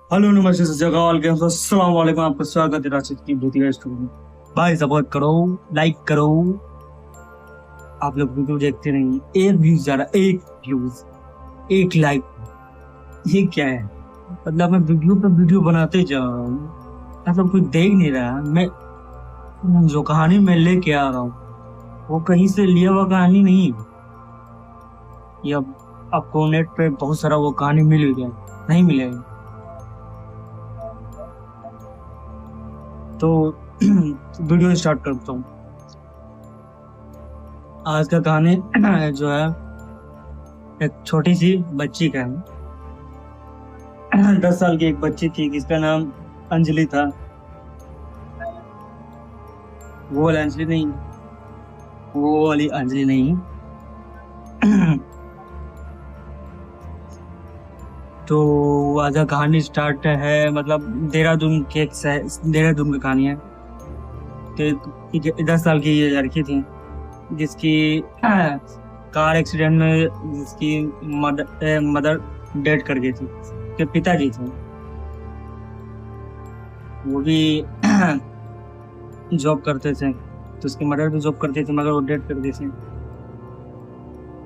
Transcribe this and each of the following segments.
Hello नमस्ते सत श्री अकाल कैसे हो? अस्सलाम वालेकुम, आपका स्वागत है राशिद की भूतिया स्टूडियो में। भाई सपोर्ट करो, लाइक करो। आप लोग वीडियो देखते नहीं, एक व्यूज जा रहा, एक व्यूज, एक लाइक, ये क्या है? मतलब मैं वीडियो पे वीडियो बनाते जाऊं, मतलब कोई देख नहीं रहा। मैं जो कहानी मैं लेके आ रहा हूँ वो कहीं से लिया हुआ कहानी नहीं है। ये अब आपको नेट पे बहुत सारा वो कहानी मिल गया, नहीं मिलेगा तो वीडियो स्टार्ट करता हूँ। आज का कहानी जो है एक छोटी सी बच्ची का है। 10 साल की एक बच्ची थी जिसका नाम अंजलि था। वो वाली अंजलि नहीं, वो वाली अंजलि नहीं। तो आज का कहानी स्टार्ट है, मतलब देहरादून के देहरादून की कहानी है। तो 10 साल की ये लड़की थी जिसकी कार एक्सीडेंट में जिसकी मदर डेड कर गई थी। उसके पिताजी थे, वो भी जॉब करते थे। तो उसकी मदर भी जॉब करती थी मगर वो डेड कर दी थी।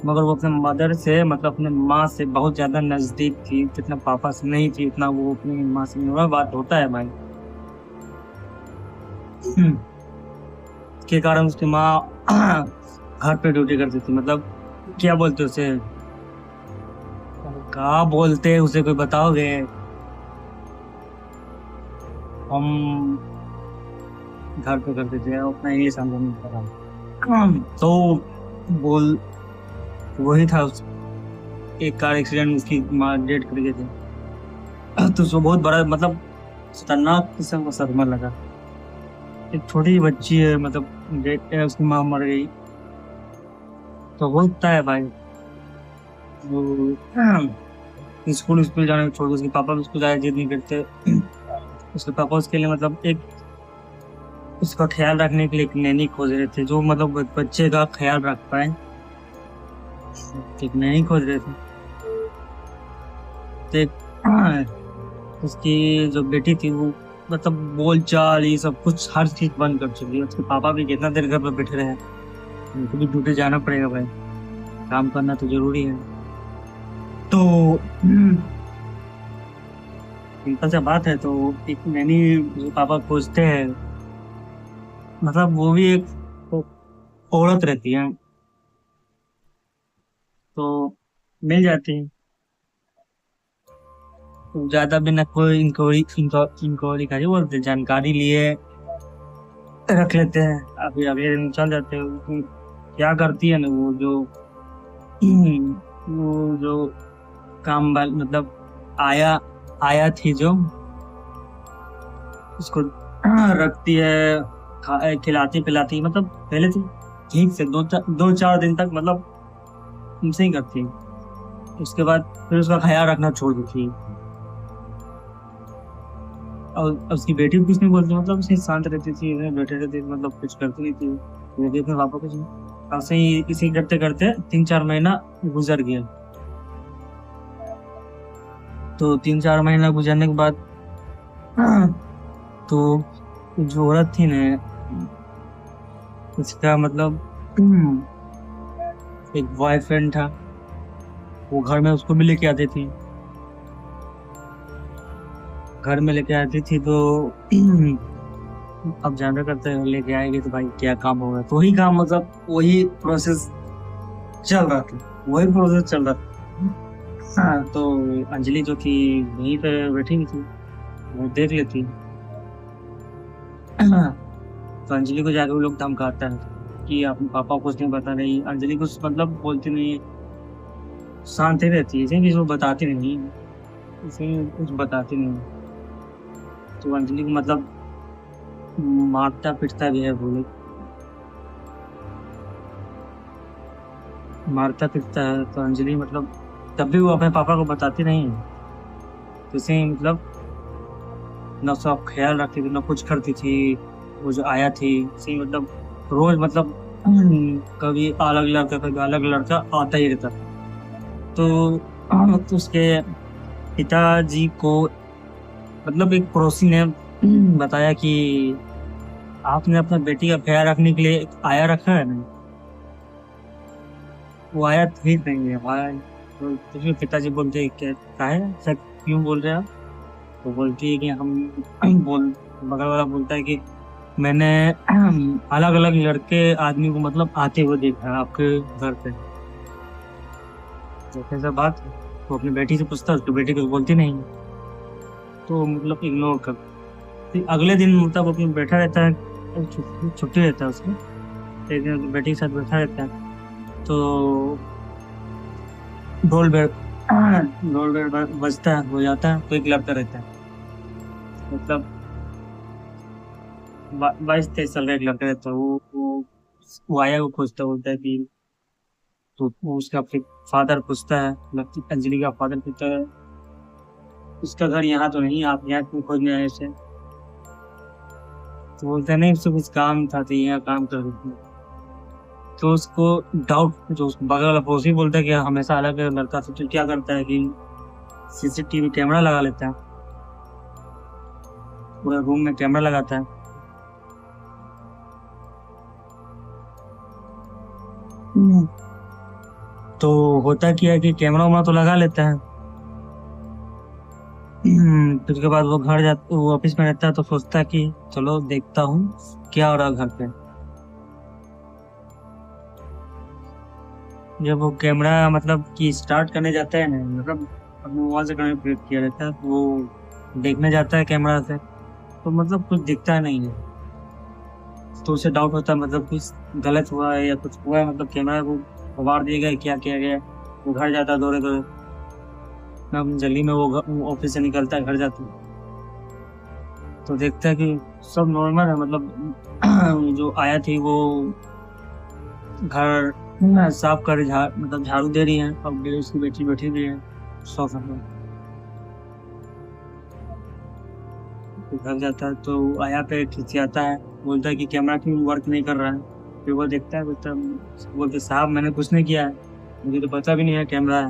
मगर वो अपने मदर से, मतलब अपने माँ से बहुत ज्यादा नजदीक थी, जितना पापा से नहीं थी उतना वो अपनी माँ से। वह बात होता है भाई। के कारण उसकी माँ घर पे ड्यूटी करती थी। मतलब क्या बोलते उसे, क्या बोलते उसे, कोई बताओगे? हम घर पे करते थे, अपना इंग्लिश समझ नहीं पड़ा। तो बोल वही था एक कार एक्सीडेंट, उसकी माँ डेड कर गई थी। तो उसको बहुत बड़ा, मतलब खतरनाक किस्म का सदमा लगा। एक छोटी बच्ची है, मतलब डेड है, उसकी माँ मर गई। तो होता है भाई। वो स्कूल स्कूल जाने को छोड़ के उसके पापा भी उसको ज्यादा जिद नहीं करते। उसके पापा उसके लिए, मतलब एक उसका ख्याल रखने के लिए एक नैनी खोज रहे थे, जो मतलब एक बच्चे का ख्याल रख पाए। एक नैनी खोज रहे थे। तो उसकी जो बेटी थी वो, मतलब बोल चाल ये सब कुछ हर चीज बंद कर चुकी है। उसके पापा भी कितना देर घर पर बैठे रहे, उनको भी ड्यूटी जाना पड़ेगा भाई, काम करना तो जरूरी है। तो सिंपल सा बात है। तो एक नैनी जो पापा खोजते हैं, मतलब वो भी एक औरत रहती है, तो मिल जाती है। तो ज्यादा बिना कोई इंक्वायरी इंक्वायरी का जो बोलते हैं, जानकारी लिए रख लेते हैं। अभी अगले दिन चल जाते हैं। क्या करती है ना वो जो वो जो काम वाल, मतलब आया आया थी जो, उसको रखती है, खिलाती पिलाती, मतलब पहले तो ठीक से 2-4 दिन तक मतलब तुमसे ही करती। उसके बाद फिर उसका ख्याल रखना छोड़ देती। और उसकी बेटी भी कुछ नहीं बोलती, मतलब उसे शांत रहती थी, बैठे रहती थी, मतलब कुछ करती नहीं थी। वो भी अपने पापा कुछ नहीं। ऐसे ही इसी करते करते 3-4 महीना गुजर गया। तो 3-4 महीना गुजरने के बाद तो जो औरत थी ना, उसका मतलब एक बॉयफ्रेंड था। वो घर में उसको भी लेके आती थी, घर में लेके आती थी। तो अब जानवर करते हैं, लेके आएंगे तो भाई क्या काम होगा। तो वही काम, मतलब वही प्रोसेस चल रहा था, वही प्रोसेस चल रहा था। हाँ, तो अंजलि जो थी वहीं पे बैठी हुई थी, वो देख लेती। हाँ, तो अंजलि को जाके वो लोग धमकाता है कि अपने पापा को कुछ नहीं बता रही। अंजलि कुछ मतलब बोलती नहीं, शांत ही रहती है, इसे वो बताती नहीं, इसे कुछ बताती नहीं। तो अंजलि को मतलब मारता पिटता भी है, बोले मारता पिटता है। तो अंजलि मतलब तब भी वो अपने पापा को बताती नहीं है। तो इसे मतलब ना उसका ख्याल रखती थी ना कुछ करती थी। वो जो आया थी इसे मतलब रोज, मतलब कभी अलग लड़का कभी अलग लड़का आता ही रहता था। तो उसके पिताजी को मतलब एक पड़ोसी ने बताया कि आपने अपना बेटी का ख्याल रखने के लिए एक आया रखा है ना। वो आया ठीक नहीं है हमारा। तो उसके पिताजी बोलते हैं क्या है सर, क्यों बोल रहे हैं आप? तो बोलती है कि हम बोल बगल वाला बोलता है कि मैंने अलग अलग लड़के आदमी को मतलब आते हुए देखा है आपके घर पे। तो कैसा बात है? तो अपनी बेटी से पूछता है, उसकी बेटी कुछ बोलती नहीं है। तो मतलब इग्नोर कर। फिर अगले दिन मतलब अपनी बैठा रहता है, छुट्टी रहता है उसकी। एक दिन अपनी बेटी के साथ बैठा रहता है। तो ढोल बेड़ बजता है, हो जाता है, तो एक लड़का रहता है, मतलब 22-23 साल का एक लड़का रहता है। वो आया, वो खोजता, बोलता है कि तो वो उसका फिर फादर पूछता है, लड़की अंजलि का फादर पूछता है उसका घर यहाँ तो नहीं, आप यहाँ क्यों खोजने आए थे? तो बोलता है नहीं, उससे कुछ काम था तो यहाँ काम कर रही थी। तो उसको डाउट, जो उसको बगल वाला पड़ोसी बोलता है कि हमेशा अलग अलग लड़का से, तो क्या करता है कि सीसीटीवी कैमरा लगा लेता है, पूरा रूम में कैमरा लगाता है। हम्म। तो होता क्या है कि कैमरा वैमरा तो लगा लेता है। फिर उसके बाद वो घर जाता, वो ऑफिस में रहता है, तो सोचता है कि चलो देखता हूँ क्या हो रहा है घर पे। जब वो कैमरा मतलब कि स्टार्ट करने जाता है ना, मतलब अपने मोबाइल से कनेक्ट किया रहता है, तो वो देखने जाता है कैमरा से, तो मतलब कुछ दिखता नहीं है। तो उसे डाउट होता है मतलब कुछ गलत हुआ है या कुछ हुआ है, मतलब कैमरा को कबाड़ दिया गया है, क्या किया गया है। वो घर जाता है दौड़े दौड़े, अब जल्दी में वो ऑफिस से निकलता है, घर जाता है, तो देखता है कि सब नॉर्मल है, मतलब जो आया थी वो घर साफ कर मतलब झाड़ू दे रही है, और उसकी बेटी बैठी हुई है सोफा पर। तो घर जाता है तो आया पे खिंचाता है, बोलता है कि कैमरा क्यों वर्क नहीं कर रहा है। फिर वो देखता है, बोलते साहब मैंने कुछ नहीं किया है, मुझे तो पता भी नहीं है कैमरा है।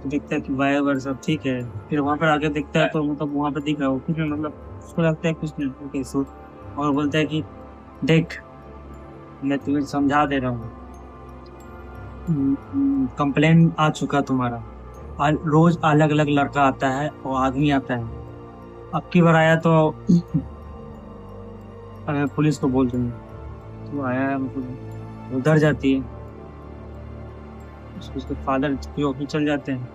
तो देखता है कि वायर वायर सब ठीक है। फिर वहां पर आके देखता है तो मतलब वहां पर दिख रहा है कुछ, मतलब उसको लगता है कुछ नहीं, ओके सो। और बोलता है कि देख, मैं तुम्हें समझा दे रहा हूँ, कंप्लेन आ चुका तुम्हारा। रोज अलग अलग लड़का आता है और आदमी आता है, अब की बार आया तो पुलिस को बोल दूंगी। तो आया मतलब वो डर जाती है, उसके फादर की ऑफिस चल जाते हैं।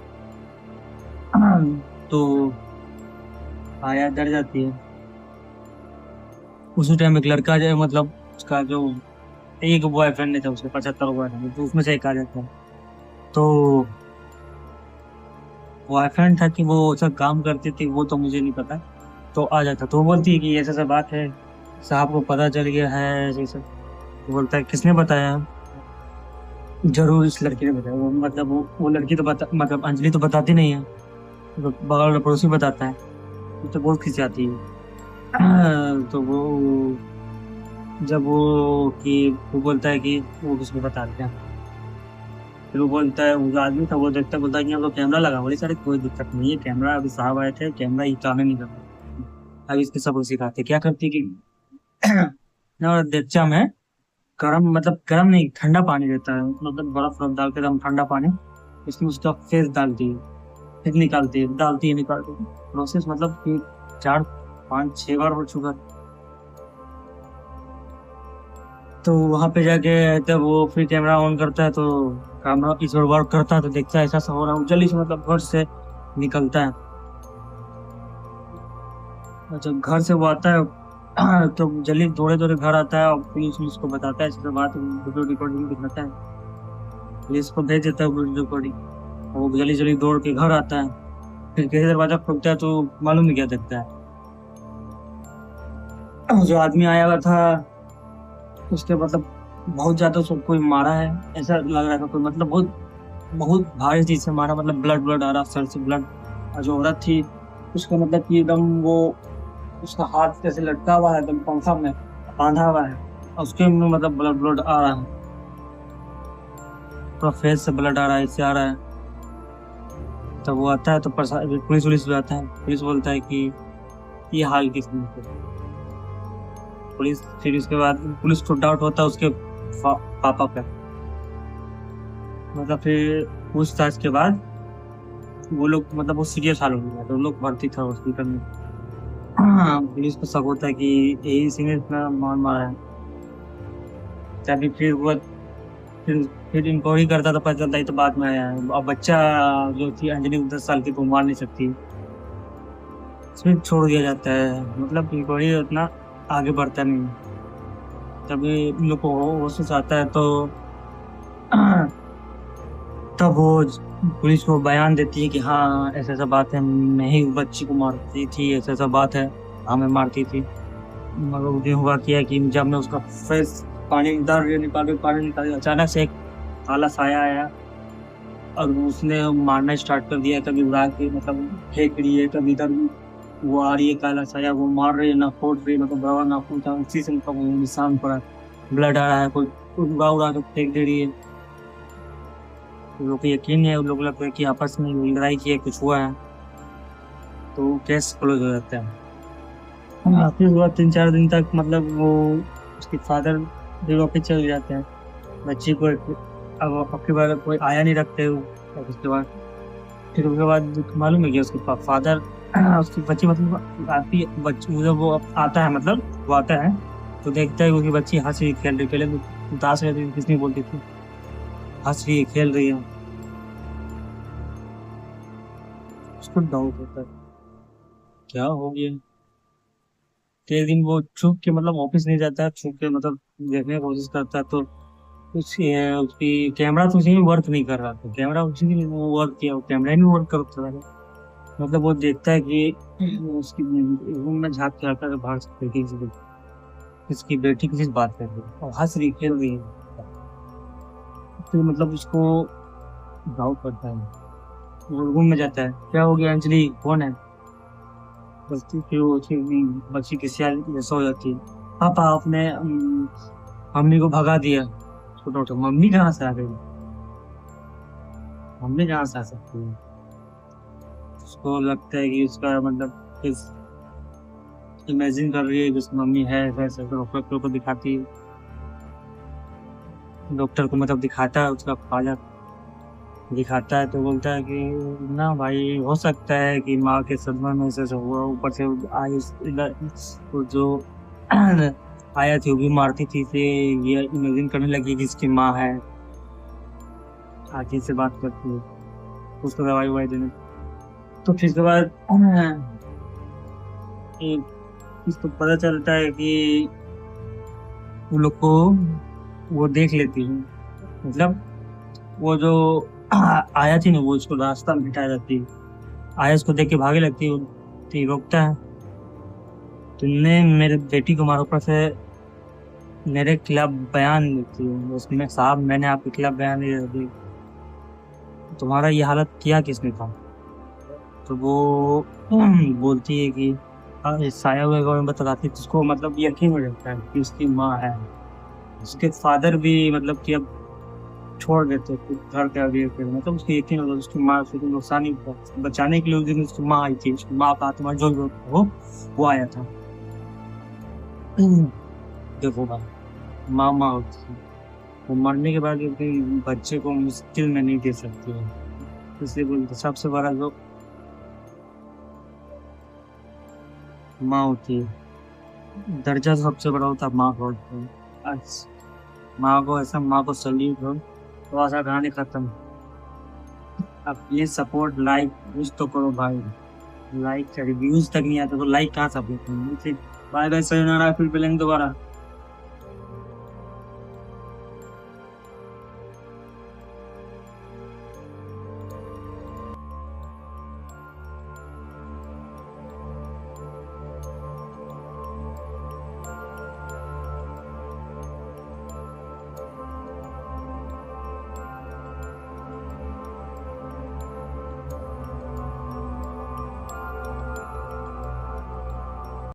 तो आया डर जाती है। उसी टाइम एक लड़का जो है, मतलब उसका जो एक बॉयफ्रेंड नहीं था, उसके 75 बॉयफ्रेंड, तो उसमें से एक आ जाता है। तो बॉयफ्रेंड था कि वो सब काम करती थी, वो तो मुझे नहीं पता। तो आ जाता, तो वो बोलती है कि ऐसा सब बात है, साहब को पता चल गया है ऐसे सब। तो बोलता है किसने बताया? जरूर इस लड़की ने बताया। वो मतलब वो लड़की तो बता, मतलब अंजलि तो बताती नहीं है, तो बगल वाला पड़ोसी बताता है। तो बहुत खिंचाती है। तो वो जब वो कि वो बोलता है कि वो किसको बताते हैं। फिर वो बोलता है, वो जो आदमी था वो देखता है, बोलता है कि हम लोग कैमरा लगा, बोले सर कोई दिक्कत नहीं है, कैमरा अभी साहब आए थे, कैमरा ही काम नहीं कर रहा। अभी इसके सबको सिखाते क्या करती कि ना देगचा में गर्म, मतलब गर्म नहीं, ठंडा पानी रहता है, मतलब बर्फ बर्फ डाल के एकदम ठंडा पानी, इसमें उसका फेस डालती है, फिर निकालती है, डालती है, निकालती है। प्रोसेस मतलब कि 4-5-6 बार हो चुका है। तो वहां पे जाके जब वो फिर कैमरा ऑन करता है, तो कैमरा इस बार वर्क करता है, तो देखता है ऐसा सा हो रहा है, जल्दी से मतलब घर से निकलता है। और जब घर से वो आता है तो जल्दी दौड़े दौड़े घर आता है, और पुलिस उसको बताता है इस बात, वीडियो रिकॉर्डिंग दिखाता है, पुलिस को भेज देता है वीडियो रिकॉर्डिंग। वो जल्दी जल्दी दौड़ के घर आता है। फिर कैसे दरवाजा खोलता है तो मालूम नहीं क्या देखता है, जो आदमी आया हुआ था उसके मतलब बहुत ज्यादा उसको कोई मारा है, ऐसा लग रहा था कोई, मतलब बहुत बहुत भारी चीज से मारा, मतलब ब्लड ब्लड आ रहा सर से ब्लड। और जो औरत थी उसको मतलब कि एकदम वो, उसका हाथ जैसे लटका हुआ है एकदम पंखा में बांधा हुआ है, और उसके में मतलब ब्लड ब्लड आ रहा है, पूरा फेस से ब्लड आ रहा है, इससे आ रहा है। तब वो आता है तो पुलिस वुलिस भी आता है, पुलिस बोलता है कि ये हाल किसने किया? पुलिस, फिर उसके बाद पुलिस को डाउट होता है उसके पापा पे। मतलब फिर पूछताछ के बाद वो लोग, मतलब वो सीरियस हाल हो गया तो लोग भर्ती था हॉस्पिटल में। पुलिस को शक होता है कि यही सिंह इतना मार मारा है। तभी फिर वो फिर फिर इंक्वायरी करता था, पता चलता है तो बाद में आया है। अब बच्चा जो थी अंजलि 10 साल की, तो मार नहीं सकती, उसमें छोड़ दिया जाता है। मतलब इंक्वायरी उतना आगे बढ़ता नहीं। तभी इन लोग को होश आता है तो तब वो पुलिस को बयान देती है कि हाँ ऐसा ऐसा बात है, मैं ही बच्ची को मारती थी, ऐसा ऐसा बात है, हाँ मैं मारती थी। मगर उस दिन हुआ क्या कि जब मैं उसका फेस पानी पानी निकाल, अचानक से एक काला साया आया और उसने मारना स्टार्ट कर दिया। कभी उड़ा के मतलब फेंक रही है, कभी इधर वो आ रही है काला साया, वो मार रही है, ना फोड़ रही है, मतलब बराबर नाखून था, उसी से उनका वो निशान पड़ा, ब्लड आ रहा है, कोई उड़ा उड़ा के फेंक दे रही है। तो लोग को यकीन नहीं है, उन लोग लगता है कि आपस में लड़ाई की है, कुछ हुआ है, तो केस क्लोज हो जाता है। फिर हुआ 3-4 दिन तक, मतलब वो उसके फादर भी वापस चले जाते हैं बच्ची को। अब आपके बार कोई आया नहीं रखते हो। अब उसके बाद फिर उसके बाद मालूम है कि उसके फादर उसकी बच्ची, मतलब आती बच्ची जब वो आता है, मतलब वो आता है तो देखता है कि उसकी बच्ची हंस रही, खेल रही। पहले तो उदास रहती थी, किस नहीं बोलती थी, हंस रही है, खेल रही है। उसको डाउट होता है क्या हो गया। एक दिन वो छुप के, मतलब ऑफिस नहीं जाता है, छुप के मतलब देखने की कोशिश करता है, तो उसकी कैमरा तो उसी में वर्क नहीं कर रहा था, कैमरा उसी ने वो वर्क किया, वो कैमरा ही नहीं वर्क करता था। मतलब वो देखता है कि उसकी रूम में झांक के आता है बाहर से, खिड़की से इसकी बेटी किसी से बात कर रही है और हंस रही, खेल रही है। तो मतलब उसको डाउट करता है, वो रूम में जाता है, क्या हो गया अंजलि, कौन है? बल्कि फिर वो उसकी बच्ची की सियाल सो जाती है। पापा आपने मम्मी को भगा दिया। छोटा उठो, मम्मी कहाँ से आ गई? मम्मी कहाँ से आ सकती है? उसको लगता है कि उसका मतलब इस इमेजिन कर रही है कि उसकी मम्मी है, वैसे तो डॉक्टर को दिखाती है, डॉक्टर को मतलब दिखाता है, उसका फादर दिखाता है तो बोलता है कि ना भाई, हो सकता है कि माँ के सदमा में से हुआ, ऊपर से आई वो जो आया थी वो भी मारती थी, से ये इमेजिन करने लगी कि इसकी माँ है, आखिर से बात करती है, उसको दवाई ववाई देने। तो फिर उसके बाद इसको पता चलता है कि उन लोग को वो देख लेती है, मतलब वो जो आया थी ना, वो उसको रास्ता में बिठा जाती है। आया उसको देख के भागे लगती है, तो रोकता है, तुमने मेरे बेटी को मारा, ऊपर से मेरे खिलाफ बयान देती है उसमें, साहब मैंने आपके खिलाफ बयान दिया दी, तुम्हारा ये हालत किया किसने था? तो वो बोलती है कि साया हुए में बताती, उसको मतलब यकीन हो जाता है कि उसकी माँ है। उसके फादर भी मतलब कि अब छोड़ देते थे घर के आगे फिर, मतलब उसको यकीन होता, उसकी माँ से कोई नुकसान नहीं हुआ, बचाने के लिए उस दिन उसकी माँ आई थी, उसकी माँ का आत्मा जो भी हो वो आया था। देखो भाई, माँ माँ होती है, वो मरने के बाद अपने बच्चे को मुश्किल में नहीं दे सकती है, इसलिए बोलते सबसे बड़ा जो माँ होती है, दर्जा सबसे बड़ा होता है माँ का होता है। आज माँ को ऐसा, माँ को सल्यूट हो, थोड़ा सा कहानी खत्म। अब ये सपोर्ट लाइक कुछ तो करो भाई, लाइक का रिव्यूज तक नहीं आता तो लाइक कहाँ से अपलोड करेंगे। बाय बाय, sayonara, फिर मिलेंगे दोबारा।